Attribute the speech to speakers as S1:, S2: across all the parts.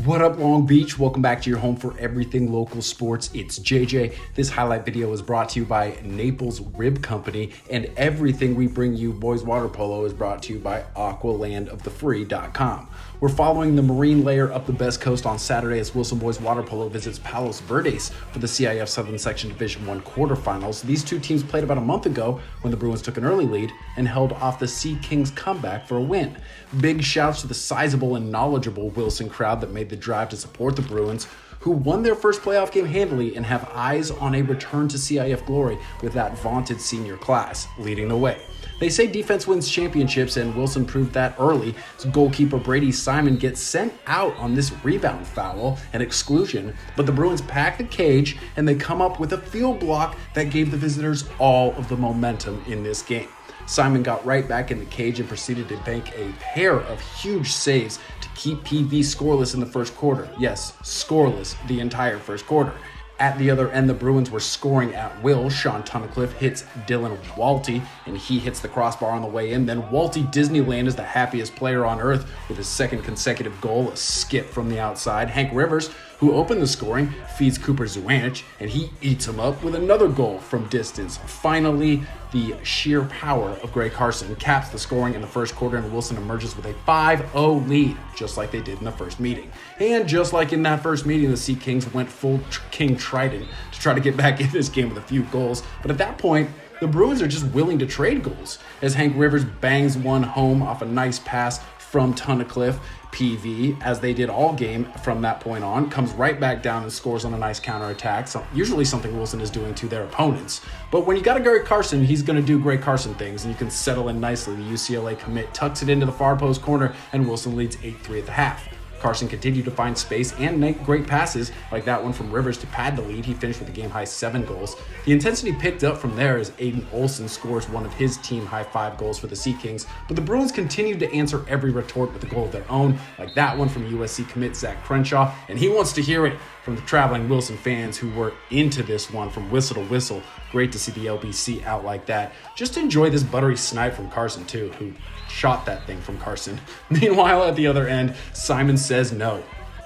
S1: What up, Long Beach? Welcome back to your home for everything local sports. It's JJ. This highlight video is brought to you by Naples Rib Company, and everything we bring you boys water polo is brought to you by aqualandofthefree.com. We're following the marine layer up the best coast on Saturday as Wilson Boys Water Polo visits Palos Verdes for the CIF Southern Section Division I quarterfinals. These two teams played about a month ago when the Bruins took an early lead and held off the Sea Kings comeback for a win. Big shouts to the sizable and knowledgeable Wilson crowd that made the drive to support the Bruins, who won their first playoff game handily and have eyes on a return to CIF glory with that vaunted senior class leading the way. They say defense wins championships, and Wilson proved that early as goalkeeper Brady Simon gets sent out on this rebound foul and exclusion, but the Bruins pack the cage and they come up with a field block that gave the visitors all of the momentum in this game. Simon got right back in the cage and proceeded to bank a pair of huge saves to keep PV scoreless in the first quarter. Yes, scoreless the entire first quarter. At the other end, the Bruins were scoring at will. Sean Tunnicliffe hits Dylan Walty, and he hits the crossbar on the way in. Then Walty Disneyland is the happiest player on earth with his second consecutive goal, a skip from the outside. Hank Rivers, who opened the scoring, feeds Cooper Zuanich, and he eats him up with another goal from distance. Finally, the sheer power of Gray Carson caps the scoring in the first quarter, and Wilson emerges with a 5-0 lead, just like they did in the first meeting. And just like in that first meeting, the Sea Kings went full King Trident to try to get back in this game with a few goals. But at that point, the Bruins are just willing to trade goals, as Hank Rivers bangs one home off a nice pass from Tunnicliffe. PV, as they did all game from that point on, comes right back down and scores on a nice counterattack. So usually something Wilson is doing to their opponents. But when you got a Gray Carson, he's going to do Gray Carson things, and you can settle in nicely. The UCLA commit tucks it into the far post corner, and Wilson leads 8-3 at the half. Carson continued to find space and make great passes, like that one from Rivers to pad the lead. He finished with a game-high 7 goals. The intensity picked up from there as Aiden Olsen scores one of his team-high 5 goals for the Sea Kings, but the Bruins continued to answer every retort with a goal of their own, like that one from USC commit Zach Crenshaw, and he wants to hear it from the traveling Wilson fans who were into this one from whistle to whistle. Great to see the LBC out like that. Just enjoy this buttery snipe from Carson too, who shot that thing from Carson. Meanwhile, at the other end, Simon says no.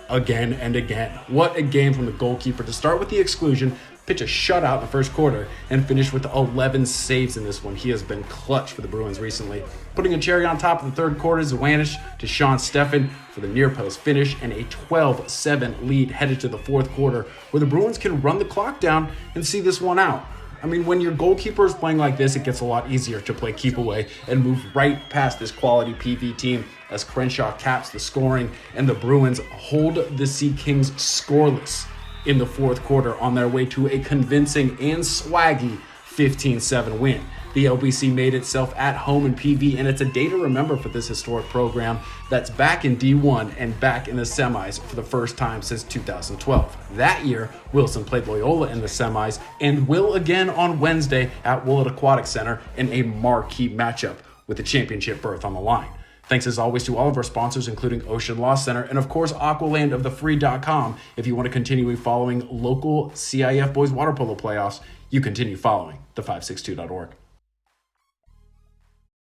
S1: Again and again. What a game from the goalkeeper to start with the exclusion, pitch a shutout in the first quarter, and finish with 11 saves in this one. He has been clutch for the Bruins recently. Putting a cherry on top of the third quarter, Zuanich to Sean Steffen for the near post finish and a 12-7 lead headed to the fourth quarter, where the Bruins can run the clock down and see this one out. I mean, when your goalkeeper is playing like this, it gets a lot easier to play keep away and move right past this quality PV team as Crenshaw caps the scoring, and the Bruins hold the Sea Kings scoreless in the fourth quarter on their way to a convincing and swaggy 15-7 win. The LBC made itself at home in PV, and it's a day to remember for this historic program that's back in D1 and back in the semis for the first time since 2012. That year, Wilson played Loyola in the semis and will again on Wednesday at Willett Aquatic Center in a marquee matchup with the championship berth on the line. Thanks as always to all of our sponsors, including Ocean Law Center and of course aqualandofthefree.com. If you want to continue following local CIF boys water polo playoffs, you continue following the 562.org.